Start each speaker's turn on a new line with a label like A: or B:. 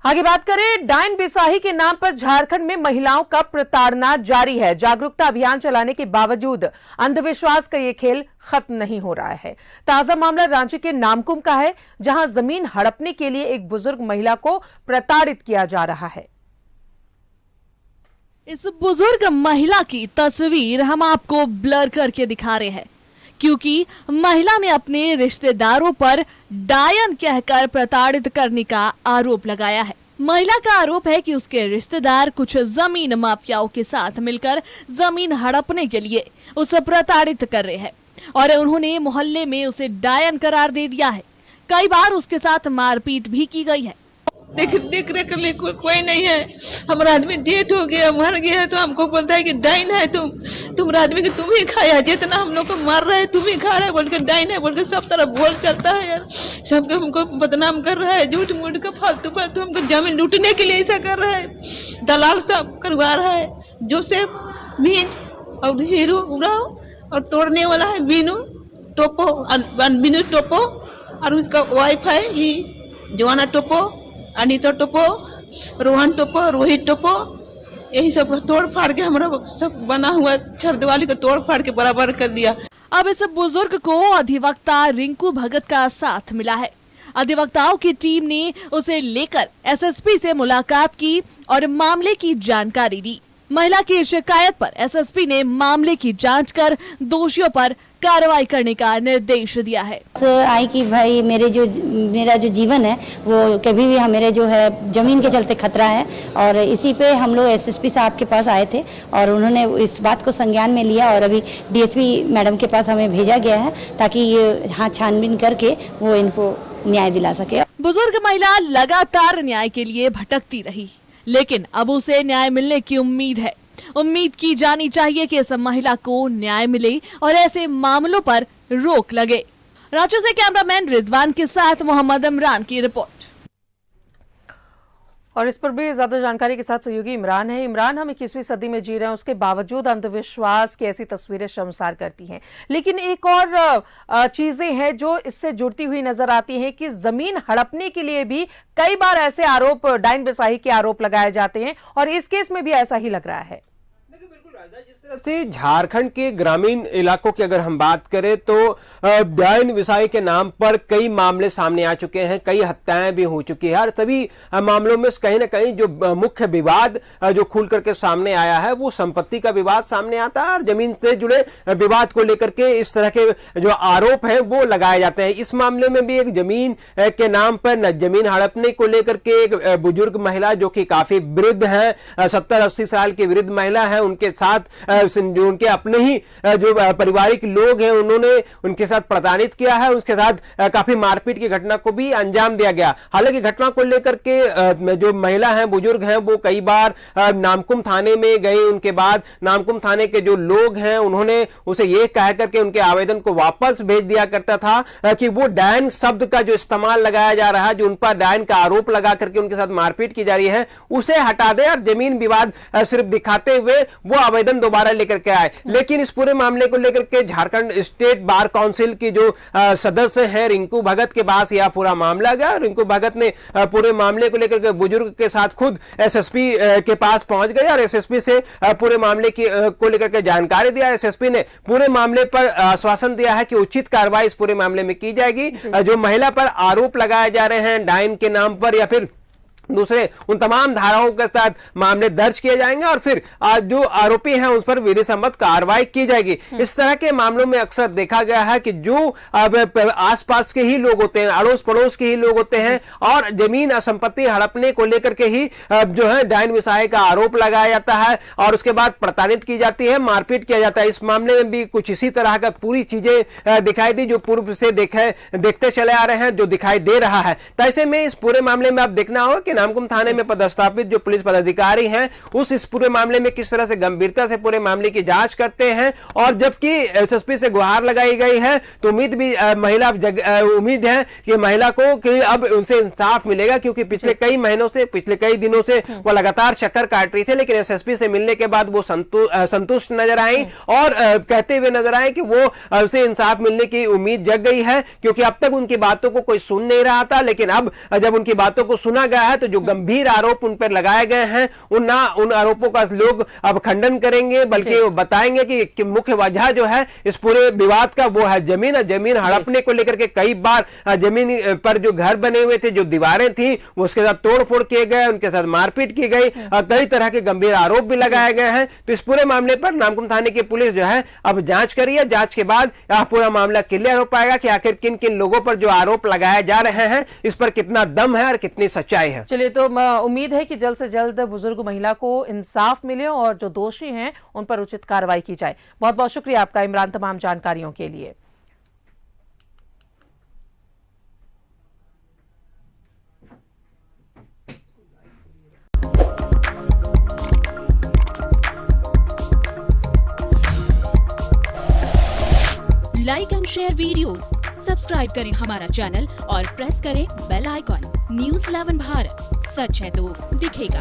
A: आगे बात करें, डायन बिसाही के नाम पर झारखंड में महिलाओं का प्रताड़ना जारी है। जागरूकता अभियान चलाने के बावजूद अंधविश्वास का ये खेल खत्म नहीं हो रहा है। ताजा मामला रांची के नामकुम का है, जहां जमीन हड़पने के लिए एक बुजुर्ग महिला को प्रताड़ित किया जा रहा है।
B: इस बुजुर्ग महिला की तस्वीर हम आपको ब्लर करके दिखा रहे हैं, क्योंकि महिला ने अपने रिश्तेदारों पर डायन कहकर प्रताड़ित करने का आरोप लगाया है। महिला का आरोप है कि उसके रिश्तेदार कुछ जमीन माफियाओं के साथ मिलकर जमीन हड़पने के लिए उसे प्रताड़ित कर रहे हैं और उन्होंने मोहल्ले में उसे डायन करार दे दिया है। कई बार उसके साथ मारपीट भी की गई है।
C: देख रेख करने कोई नहीं है। हमारा आदमी डेथ हो गया, मर गया है, तो हमको बोलता है कि डाइन है तुम आदमी की तुम ही खाया, जितना हम लोग को मार रहा है तुम ही खा रहे है, बोल के डाइन है बोल के सब तरफ बोल चलता है यार। सबके हमको बदनाम कर रहा है, झूठ मूठ का फालतू हमको जमीन लूटने के लिए ऐसा कर रहा है। दलाल सब करवा रहा है। जोसेफ बीज और हीरो उड़ाओ और तोड़ने वाला है बीनू टोपो और उसका वाइफ है ये जोआना टोपो, अनीता टोपो, रोहन टोपो, रोहित टोपो, यही सब तोड़ फाड़ के हमारा सब बना हुआ छरदीवाली को तोड़ फाड़ के बराबर कर दिया।
B: अब इस बुजुर्ग को अधिवक्ता रिंकू भगत का साथ मिला है। अधिवक्ताओं की टीम ने उसे लेकर एसएसपी से मुलाकात की और मामले की जानकारी दी। महिला की शिकायत पर एसएसपी ने मामले की जांच कर दोषियों पर कार्रवाई करने का निर्देश दिया है।
D: आई कि भाई मेरा जो जीवन है वो कभी भी मेरे जो है जमीन के चलते खतरा है, और इसी पे हम लोग एसएसपी साहब के पास आए थे और उन्होंने इस बात को संज्ञान में लिया और अभी डीएसपी मैडम के पास हमें भेजा गया है ताकि ये छानबीन करके वो इनको न्याय दिला सके।
B: बुजुर्ग महिला लगातार न्याय के लिए भटकती रही, लेकिन अब उसे न्याय मिलने की उम्मीद है। उम्मीद की जानी चाहिए कि इस महिला को न्याय मिले और ऐसे मामलों पर रोक लगे। रांची से कैमरामैन रिजवान के साथ मोहम्मद इमरान की रिपोर्ट।
A: और इस पर भी ज्यादा जानकारी के साथ सहयोगी इमरान है। इमरान, हम 21वीं सदी में जी रहे हैं, उसके बावजूद अंधविश्वास की ऐसी तस्वीरें शर्मसार करती हैं। लेकिन एक और चीजें हैं जो इससे जुड़ती हुई नजर आती हैं कि जमीन हड़पने के लिए भी कई बार ऐसे आरोप, डायन बिसाही के आरोप लगाए जाते हैं और इस केस में भी ऐसा ही लग रहा है।
E: जिस तरह से झारखंड के ग्रामीण इलाकों की अगर हम बात करें तो डायन बिसाही के नाम पर कई मामले सामने आ चुके हैं, कई हत्याएं भी हो चुकी है और सभी मामलों में कहीं ना कहीं जो मुख्य विवाद जो खुल करके सामने आया है वो संपत्ति का विवाद सामने आता है और जमीन से जुड़े विवाद को लेकर के इस तरह के जो आरोप है वो लगाए जाते हैं। इस मामले में भी एक जमीन के नाम पर जमीन हड़पने को लेकर के एक बुजुर्ग महिला जो कि काफी वृद्ध है, 70-80 साल की वृद्ध महिला है, उनके साथ जो उनके अपने ही जो पारिवारिक लोग हैं उन्होंने उनके साथ प्रताड़ित किया है, उसके साथ काफी मारपीट की घटना को भी अंजाम दिया गया। हालांकि घटना को लेकर के जो महिला हैं, बुजुर्ग हैं, वो कई बार नामकुम थाने में गए। उनके बाद नामकुम थाने के जो लोग हैं उन्होंने उसे ये कह करके उनके आवेदन को वापस भेज दिया करता था कि वो डायन शब्द का जो इस्तेमाल लगाया जा रहा है, जो उन पर डायन का आरोप लगा करके उनके साथ मारपीट की जा रही है, उसे हटा दे और जमीन विवाद सिर्फ दिखाते हुए वो आवेदन दोबारा लेकर के आए। लेकिन इस पूरे मामले को लेकर के झारखंड स्टेट बार काउंसिल की जो सदस्य हैं रिंकू भगत के पास यह पूरा मामला गया। रिंकू भगत ने पूरे मामले को लेकर के बुजुर्ग के साथ खुद एसएसपी के पास पहुंच गए और एसएसपी से पूरे मामले को लेकर के जानकारी दिया। एसएसपी ने पूरे मामले पर आश्वासन दिया है कि उचित कार्रवाई इस पूरे मामले में की जाएगी। जो महिला पर आरोप लगाए जा रहे हैं डायन के नाम पर या फिर दूसरे उन तमाम धाराओं के साथ मामले दर्ज किए जाएंगे और फिर जो आरोपी हैं उस पर विधि सम्मत कार्रवाई की जाएगी। इस तरह के मामलों में अक्सर देखा गया है कि जो आसपास के ही लोग होते हैं, अड़ोस पड़ोस के ही लोग होते हैं और जमीन संपत्ति हड़पने को लेकर के ही जो है डायन बिसाही का आरोप लगाया जाता है और उसके बाद प्रताड़ित की जाती है, मारपीट किया जाता है। इस मामले में भी कुछ इसी तरह का पूरी चीजें दिखाई दी जो पूर्व से देखते चले आ रहे हैं, जो दिखाई दे रहा है। तो ऐसे में इस पूरे मामले में आप देखना होगा कि नामकुम थाने में पदस्थापित जो पुलिस पदाधिकारी हैं इस पूरे मामले में किस तरह से गंभीरता से पूरे मामले की जांच करते हैं। और जबकि एसएसपी से गुहार लगाई गई है तो उम्मीद है कि महिला को कि अब उनसे इंसाफ मिलेगा, क्योंकि पिछले कई महीनों से, पिछले कई दिनों से वो लगातार चक्कर काट रही थे। लेकिन एसएसपी से मिलने के बाद वो संतुष्ट नजर आई और कहते हुए नजर आए कि वो उसे इंसाफ मिलने की उम्मीद जग गई है, क्योंकि अब तक उनकी बातों को कोई सुन नहीं रहा था। लेकिन अब जब उनकी बातों को सुना गया है तो जो गंभीर आरोप उन पर लगाए गए हैं उन आरोपों का लोग अब खंडन करेंगे, बल्कि वो बताएंगे कि मुख्य वजह जो है इस पूरे विवाद का वो है जमीन हड़पने को लेकर के। कई बार जमीन पर जो घर बने हुए थे, जो दीवारें थी, वो उसके साथ तोड़फोड़ किए गए, उनके साथ मारपीट की गई, कई तरह के गंभीर आरोप भी लगाए गए हैं। तो इस पूरे मामले पर नामकुम थाने की पुलिस जो है अब जांच करी है। जांच के बाद यह पूरा मामला क्लियर हो पाएगा कि आखिर किन किन लोगों पर जो आरोप लगाए जा रहे हैं इस पर कितना दम है और कितनी सच्चाई है।
A: चलिए, तो उम्मीद है कि जल्द से जल्द बुजुर्ग महिला को इंसाफ मिले और जो दोषी हैं उन पर उचित कार्रवाई की जाए। बहुत बहुत शुक्रिया आपका इमरान, तमाम जानकारियों के लिए।
F: Like and share videos, subscribe करें हमारा चैनल और प्रेस करें बेल आइकॉन। News 11 भारत, सच है तो दिखेगा।